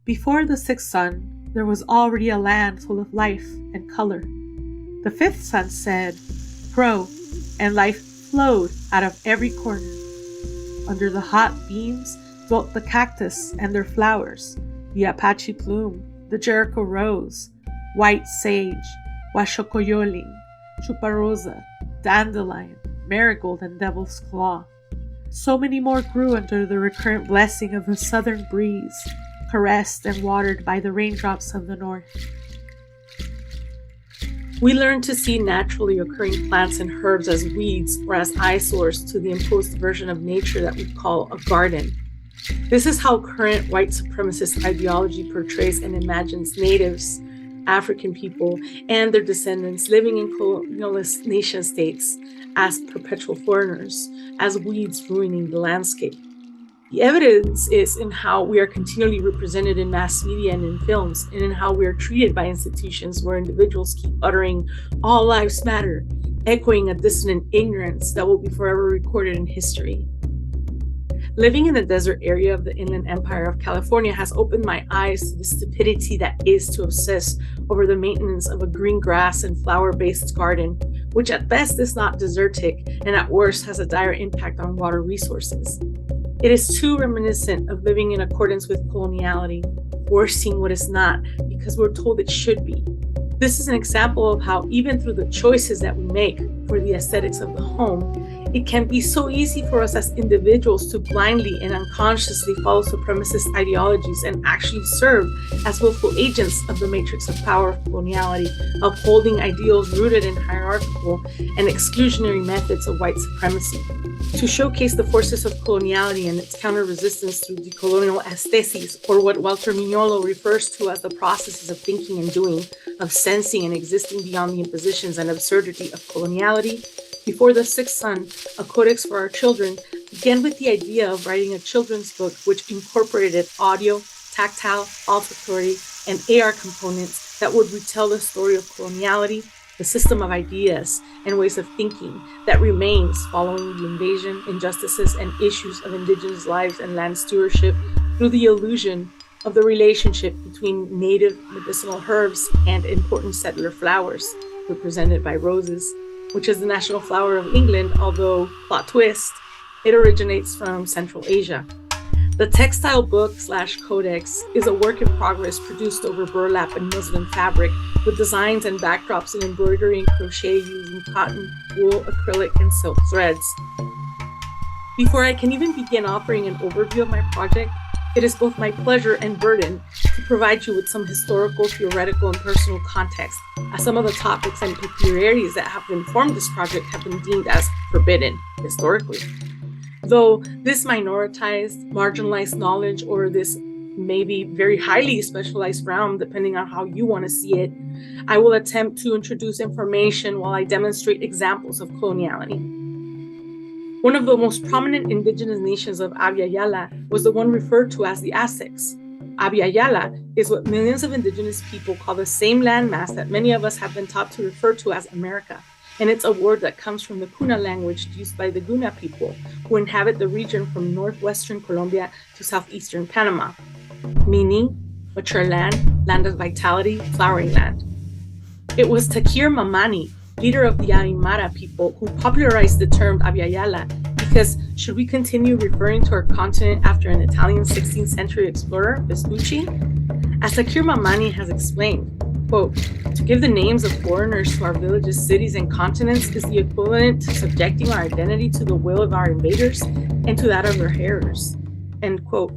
Before the sixth sun, there was already a land full of life and color. The fifth sun said, "Pro," and life flowed out of every corner. Under the hot beams dwelt the cactus and their flowers, the Apache plume, the Jericho rose, white sage, huachocoyoling, chuparosa, dandelion, marigold, and devil's claw. So many more grew under the recurrent blessing of the southern breeze, caressed and watered by the raindrops of the north. We learned to see naturally occurring plants and herbs as weeds or as eyesores to the imposed version of nature that we call a garden. This is how current white supremacist ideology portrays and imagines natives, African people, and their descendants living in colonialist nation states as perpetual foreigners, as weeds ruining the landscape. The evidence is in how we are continually represented in mass media and in films, and in how we are treated by institutions where individuals keep uttering, "All lives matter," echoing a dissonant ignorance that will be forever recorded in history. Living in the desert area of the Inland Empire of California has opened my eyes to the stupidity that is to obsess over the maintenance of a green grass and flower-based garden, which at best is not desertic and at worst has a dire impact on water resources. It is too reminiscent of living in accordance with coloniality, forcing what is not because we're told it should be. This is an example of how even through the choices that we make for the aesthetics of the home, it can be so easy for us as individuals to blindly and unconsciously follow supremacist ideologies and actually serve as willful agents of the matrix of power of coloniality, upholding ideals rooted in hierarchical and exclusionary methods of white supremacy. To showcase the forces of coloniality and its counter-resistance through decolonial aestheses, or what Walter Mignolo refers to as the processes of thinking and doing, of sensing and existing beyond the impositions and absurdity of coloniality, Before the Sixth Sun, a Codex for our children, began with the idea of writing a children's book which incorporated audio, tactile, auditory, and AR components that would retell the story of coloniality, the system of ideas and ways of thinking that remains following the invasion, injustices, and issues of indigenous lives and land stewardship through the illusion of the relationship between native medicinal herbs and important settler flowers, represented by roses, which is the national flower of England, although, plot twist, it originates from Central Asia. The textile book/codex is a work in progress produced over burlap and muslin fabric with designs and backdrops in embroidery and crochet using cotton, wool, acrylic, and silk threads. Before I can even begin offering an overview of my project, it is both my pleasure and burden to provide you with some historical, theoretical, and personal context, as some of the topics and peculiarities that have informed this project have been deemed as forbidden historically. Though this minoritized, marginalized knowledge, or this maybe very highly specialized realm, depending on how you want to see it, I will attempt to introduce information while I demonstrate examples of coloniality. One of the most prominent indigenous nations of Abya Yala was the one referred to as the Aztecs. Abya Yala is what millions of indigenous people call the same landmass that many of us have been taught to refer to as America. And it's a word that comes from the Kuna language used by the Guna people, who inhabit the region from northwestern Colombia to southeastern Panama, meaning mature land, land of vitality, flowering land. It was Takir Mamani, leader of the Aymara people, who popularized the term Abya Yala because should we continue referring to our continent after an Italian 16th century explorer, Vespucci? As Takir Mamani has explained, quote, "To give the names of foreigners to our villages, cities, and continents is the equivalent to subjecting our identity to the will of our invaders and to that of their hearers," end quote.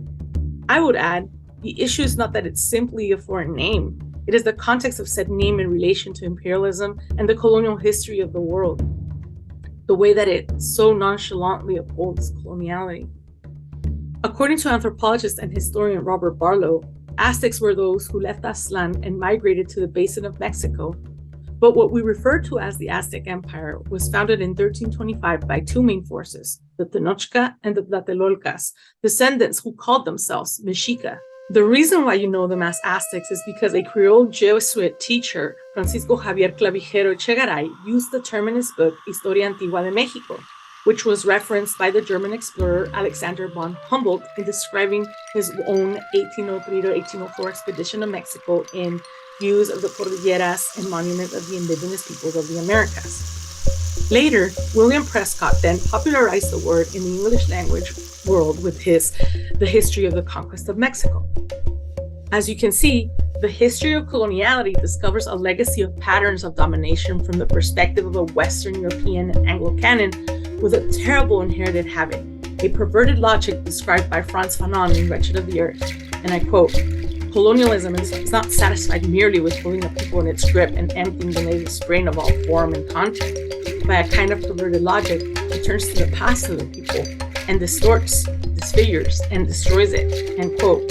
I would add, the issue is not that it's simply a foreign name. It is the context of said name in relation to imperialism and the colonial history of the world, the way that it so nonchalantly upholds coloniality. According to anthropologist and historian Robert Barlow, Aztecs were those who left Aztlan and migrated to the basin of Mexico. But what we refer to as the Aztec Empire was founded in 1325 by two main forces, the Tenochca and the Tlatelolcas, descendants who called themselves Mexica. The reason why you know them as Aztecs is because a Creole Jesuit teacher, Francisco Javier Clavijero Echegaray, used the term in his book Historia Antigua de Mexico, which was referenced by the German explorer Alexander von Humboldt in describing his own 1803 to 1804 expedition to Mexico in Views of the Cordilleras and Monument of the Indigenous Peoples of the Americas. Later, William Prescott then popularized the word in the English language world with The History of the Conquest of Mexico. As you can see, the history of coloniality discovers a legacy of patterns of domination from the perspective of a Western European Anglo-Canon with a terrible inherited habit, a perverted logic described by Frantz Fanon in Wretched of the Earth. And I quote, "Colonialism is not satisfied merely with pulling a people in its grip and emptying the latest brain of all form and content. By a kind of perverted logic, it turns to the past of the people and distorts, disfigures, and destroys it." End quote.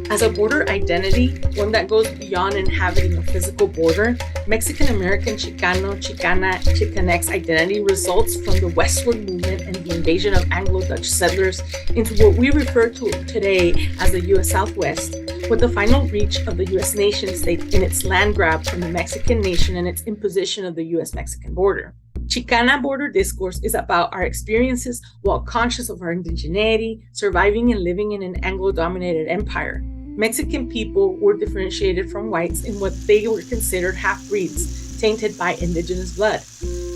As a border identity, one that goes beyond inhabiting a physical border, Mexican-American Chicano, Chicana, Chicanx identity results from the westward movement and the invasion of Anglo-Dutch settlers into what we refer to today as the U.S. Southwest, with the final reach of the U.S. nation-state in its land grab from the Mexican nation and its imposition of the U.S.-Mexican border. Chicana border discourse is about our experiences while conscious of our indigeneity, surviving and living in an Anglo-dominated empire. Mexican people were differentiated from whites in what they were considered half-breeds, tainted by indigenous blood.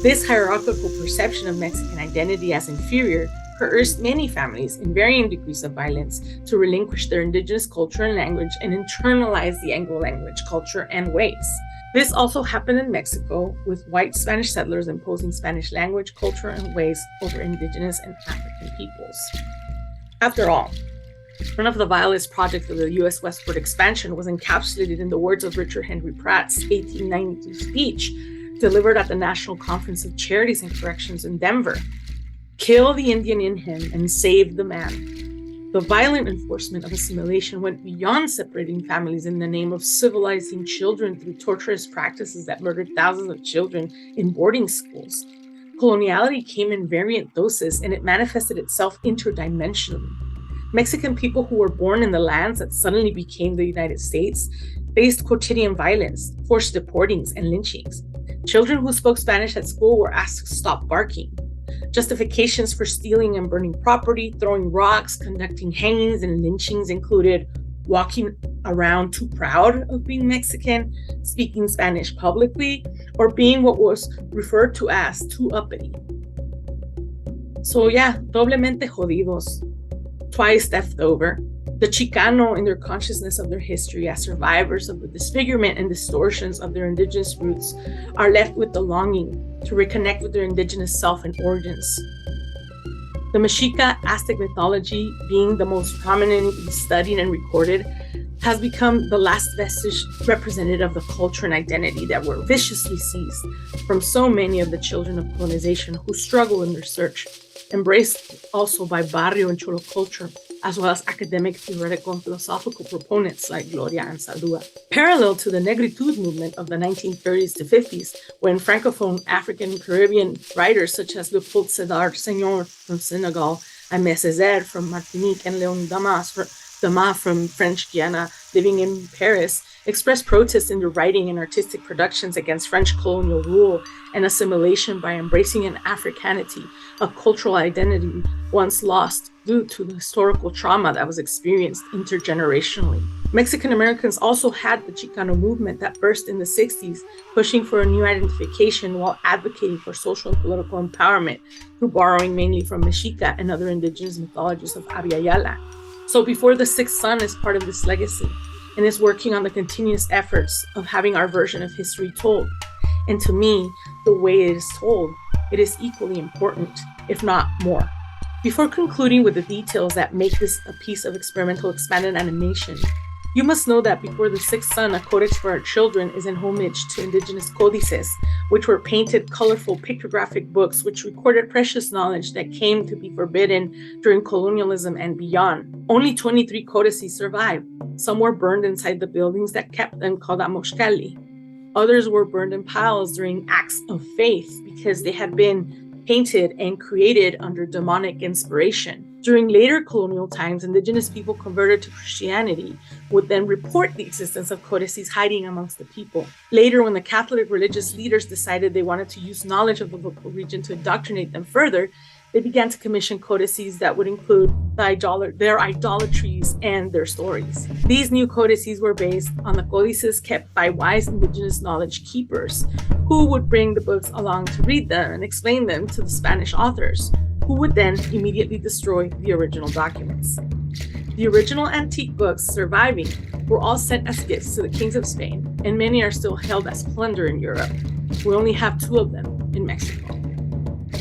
This hierarchical perception of Mexican identity as inferior coerced many families in varying degrees of violence to relinquish their indigenous culture and language and internalize the Anglo language, culture, and ways. This also happened in Mexico, with white Spanish settlers imposing Spanish language, culture, and ways over indigenous and African peoples. After all, one of the vilest projects of the U.S. westward expansion was encapsulated in the words of Richard Henry Pratt's 1892 speech delivered at the National Conference of Charities and Corrections in Denver. "Kill the Indian in him and save the man." The violent enforcement of assimilation went beyond separating families in the name of civilizing children through torturous practices that murdered thousands of children in boarding schools. Coloniality came in variant doses, and it manifested itself interdimensionally. Mexican people who were born in the lands that suddenly became the United States faced quotidian violence, forced deportings, and lynchings. Children who spoke Spanish at school were asked to stop barking. Justifications for stealing and burning property, throwing rocks, conducting hangings, and lynchings included walking around too proud of being Mexican, speaking Spanish publicly, or being what was referred to as too uppity. So yeah, doblemente jodidos. Twice theft over. The Chicano, in their consciousness of their history as survivors of the disfigurement and distortions of their indigenous roots, are left with the longing to reconnect with their indigenous self and origins. The Mexica Aztec mythology, being the most prominently studied and recorded, has become the last vestige representative of the culture and identity that were viciously seized from so many of the children of colonization who struggle in their search, embraced also by barrio and cholo culture, as well as academic, theoretical, and philosophical proponents like Gloria and Saldúa. Parallel to the negritude movement of the 1930s to 50s, when Francophone African and Caribbean writers such as Leopold Sédar Senghor from Senegal, Aimé Césaire from Martinique, and Léon Damas from French Guiana, living in Paris, expressed protest in their writing and artistic productions against French colonial rule and assimilation by embracing an Africanity, a cultural identity once lost due to the historical trauma that was experienced intergenerationally. Mexican Americans also had the Chicano movement that burst in the 60s, pushing for a new identification while advocating for social and political empowerment through borrowing mainly from Mexica and other indigenous mythologies of Abya Yala. So Before the Sixth Sun is part of this legacy and is working on the continuous efforts of having our version of history told. And to me, the way it is told, it is equally important, if not more. Before concluding with the details that make this a piece of experimental expanded animation, you must know that Before the Sixth Sun, a codex for our children, is in homage to indigenous codices, which were painted, colorful pictographic books which recorded precious knowledge that came to be forbidden during colonialism and beyond. Only 23 codices survived. Some were burned inside the buildings that kept them, called Amoxcali. Others were burned in piles during acts of faith because they had been painted and created under demonic inspiration. During later colonial times, indigenous people converted to Christianity would then report the existence of codices hiding amongst the people. Later, when the Catholic religious leaders decided they wanted to use knowledge of the local region to indoctrinate them further, they began to commission codices that would include their idolatries and their stories. These new codices were based on the codices kept by wise indigenous knowledge keepers, who would bring the books along to read them and explain them to the Spanish authors, who would then immediately destroy the original documents. The original antique books surviving were all sent as gifts to the kings of Spain, and many are still held as plunder in Europe. We only have 2 of them in Mexico.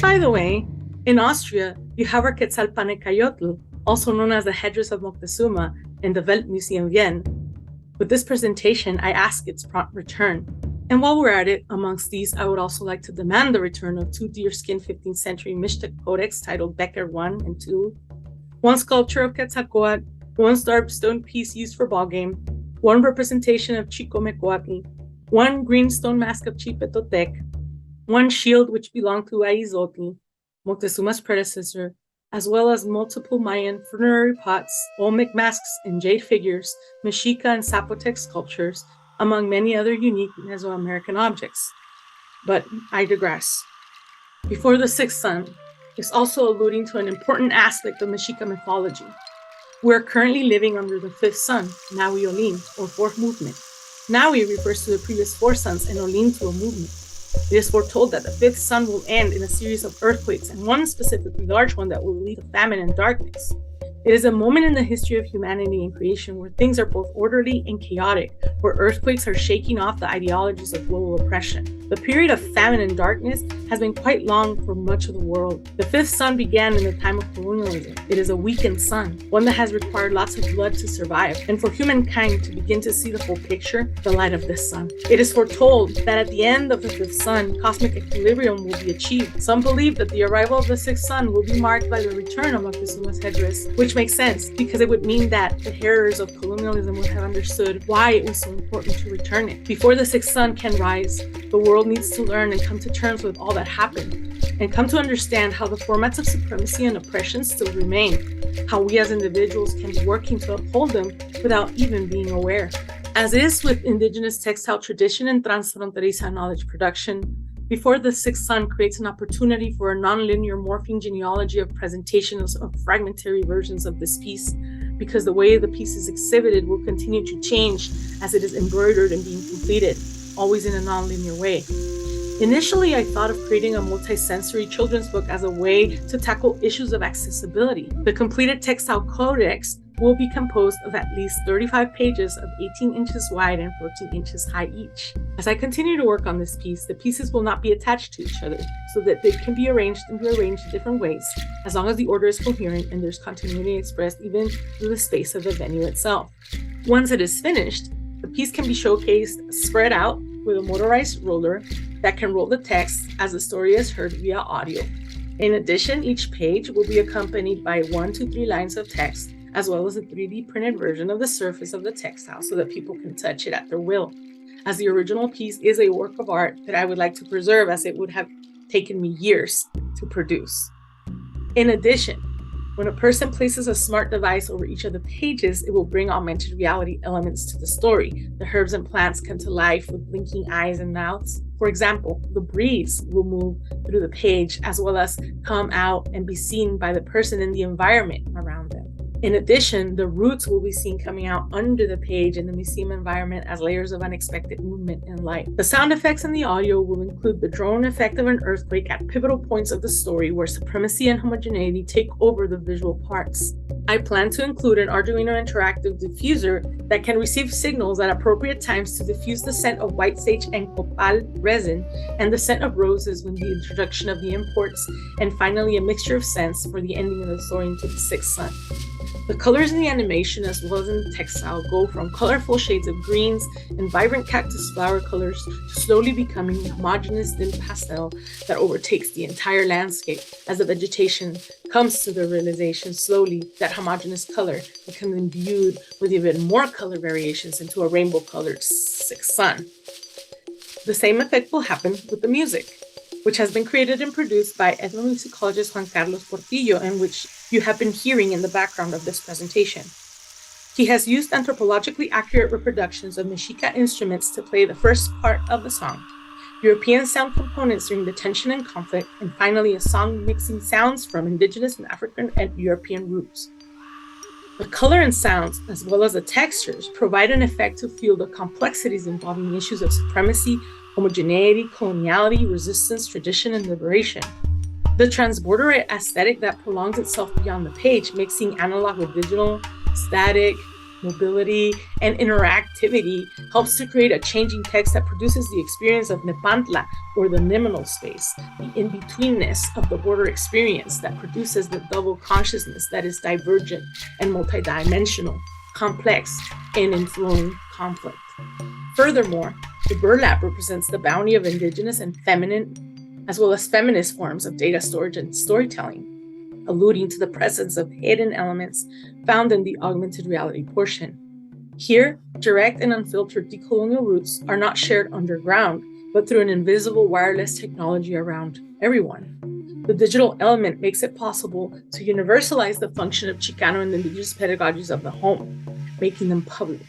By the way, in Austria, you have our Quetzalpanecayotl, also known as the headdress of Moctezuma, in the Weltmuseum Wien. With this presentation, I ask its prompt return. And while we're at it, amongst these, I would also like to demand the return of 2 deerskin 15th century Mixtec Codex titled Becker 1 and 2, 1 sculpture of Quetzalcoatl, 1 starved stone piece used for ballgame, 1 representation of Chicomecoatl, 1 green stone mask of Chipetotec, 1 shield which belonged to Aizotl, Moctezuma's predecessor, as well as multiple Mayan funerary pots, Olmec masks and jade figures, Mexica and Zapotec sculptures, among many other unique Mesoamerican objects. But I digress. Before the sixth sun is also alluding to an important aspect of Mexica mythology. We're currently living under the fifth sun, Nahui Olin, or fourth movement. Nahui refers to the previous 4 suns and Olin to a movement. It is foretold that the fifth sun will end in a series of earthquakes, and one specifically large one that will lead to famine and darkness. It is a moment in the history of humanity and creation where things are both orderly and chaotic, where earthquakes are shaking off the ideologies of global oppression. The period of famine and darkness has been quite long for much of the world. The fifth sun began in the time of colonialism. It is a weakened sun, one that has required lots of blood to survive, and for humankind to begin to see the full picture, the light of this sun. It is foretold that at the end of the fifth sun, cosmic equilibrium will be achieved. Some believe that the arrival of the sixth sun will be marked by the return of Moctezuma's headdress, which makes sense because it would mean that the adherers of colonialism would have understood why it was so important to return it. Before the sixth sun can rise, the world needs to learn and come to terms with all that happened, and come to understand how the formats of supremacy and oppression still remain, how we as individuals can be working to uphold them without even being aware. As is with indigenous textile tradition and transfronteriza knowledge production, before the sixth sun creates an opportunity for a nonlinear morphing genealogy of presentations of fragmentary versions of this piece, because the way the piece is exhibited will continue to change as it is embroidered and being completed, always in a nonlinear way. Initially, I thought of creating a multi-sensory children's book as a way to tackle issues of accessibility. The completed textile codex will be composed of at least 35 pages of 18 inches wide and 14 inches high each. As I continue to work on this piece, the pieces will not be attached to each other, so that they can be arranged and rearranged in different ways, as long as the order is coherent and there's continuity expressed even through the space of the venue itself. Once it is finished, the piece can be showcased spread out with a motorized roller that can roll the text as the story is heard via audio. In addition, each page will be accompanied by 1 to 3 lines of text, as well as a 3D printed version of the surface of the textile so that people can touch it at their will, as the original piece is a work of art that I would like to preserve, as it would have taken me years to produce. In addition, when a person places a smart device over each of the pages, it will bring augmented reality elements to the story. The herbs and plants come to life with blinking eyes and mouths. For example, the breeze will move through the page, as well as come out and be seen by the person in the environment around them. In addition, the roots will be seen coming out under the page in the museum environment as layers of unexpected movement and light. The sound effects and the audio will include the drone effect of an earthquake at pivotal points of the story where supremacy and homogeneity take over the visual parts. I plan to include an Arduino interactive diffuser that can receive signals at appropriate times to diffuse the scent of white sage and copal resin and the scent of roses when the introduction of the imports, and finally a mixture of scents for the ending of the story into the sixth sun. The colors in the animation as well as in the textile go from colorful shades of greens and vibrant cactus flower colors to slowly becoming a homogeneous dim pastel that overtakes the entire landscape as the vegetation comes to the realization slowly that homogeneous color becomes imbued with even more color variations into a rainbow-colored sixth sun. The same effect will happen with the music. which has been created and produced by ethnomusicologist Juan Carlos Portillo, and which you have been hearing in the background of this presentation. He has used anthropologically accurate reproductions of Mexica instruments to play the first part of the song, European sound components during the tension and conflict, and finally a song mixing sounds from indigenous and African and European roots. The color and sounds, as well as the textures, provide an effect to feel the complexities involving issues of supremacy, homogeneity, coloniality, resistance, tradition, and liberation. The transborder aesthetic that prolongs itself beyond the page, mixing analog with digital, static, mobility, and interactivity, helps to create a changing text that produces the experience of Nepantla, or the liminal space, the in-betweenness of the border experience that produces the double consciousness that is divergent and multidimensional, complex, and in flowing conflict. Furthermore, the burlap represents the bounty of indigenous and feminine, as well as feminist forms of data storage and storytelling, alluding to the presence of hidden elements found in the augmented reality portion. Here, direct and unfiltered decolonial roots are not shared underground, but through an invisible wireless technology around everyone. The digital element makes it possible to universalize the function of Chicano and indigenous pedagogies of the home, making them public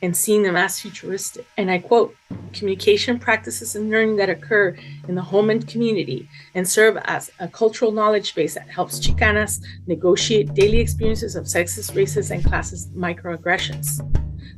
and seeing them as futuristic. And I quote, communication practices and learning that occur in the home and community and serve as a cultural knowledge base that helps Chicanas negotiate daily experiences of sexist, racist, and classist microaggressions.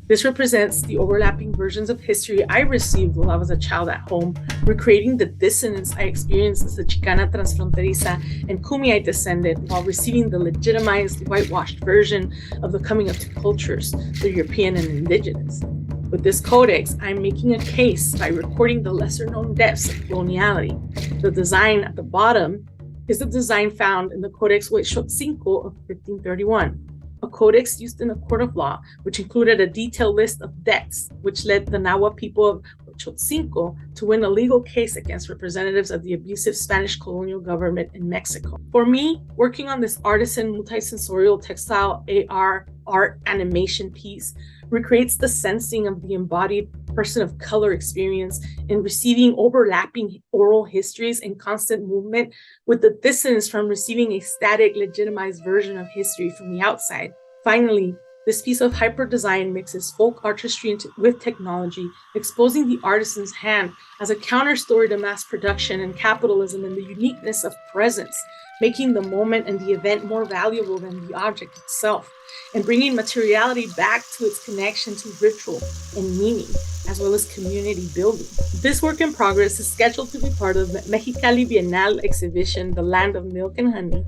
This represents the overlapping versions of history I received while I was a child at home, recreating the dissonance I experienced as a Chicana transfronteriza and Kumeyaay descendant while receiving the legitimized, whitewashed version of the coming of two cultures, the European and indigenous. With this codex, I'm making a case by recording the lesser-known depths of coloniality. The design at the bottom is the design found in the Codex Huexotzinco of 1531. A codex used in the court of law, which included a detailed list of debts, which led the Nahua people of Huexotzinco to win a legal case against representatives of the abusive Spanish colonial government in Mexico. For me, working on this artisan multisensorial textile AR art animation piece recreates the sensing of the embodied person of color experience in receiving overlapping oral histories and constant movement, with the distance from receiving a static, legitimized version of history from the outside. Finally, this piece of hyper design mixes folk artistry with technology, exposing the artisan's hand as a counter story to mass production and capitalism and the uniqueness of presence, making the moment and the event more valuable than the object itself, and bringing materiality back to its connection to ritual and meaning, as well as community building. This work in progress is scheduled to be part of the Mexicali Bienal exhibition, The Land of Milk and Honey,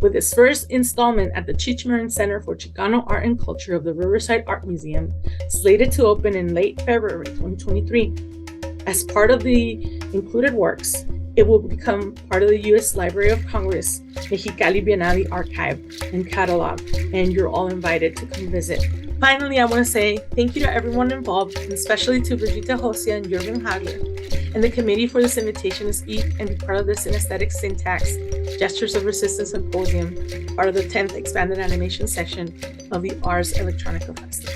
with its first installment at the Chichmarin Center for Chicano Art and Culture of the Riverside Art Museum, slated to open in late February 2023. As part of the included works, it will become part of the U.S. Library of Congress Mexicali Bienal Archive and Catalog, and you're all invited to come visit. Finally, I want to say thank you to everyone involved, and especially to Brigitte Hosia and Jürgen Hagler, and the committee for this invitation to speak and be part of the Synesthetic Syntax Gestures of Resistance Symposium, part of the 10th Expanded Animation session of the Ars Electronica Festival.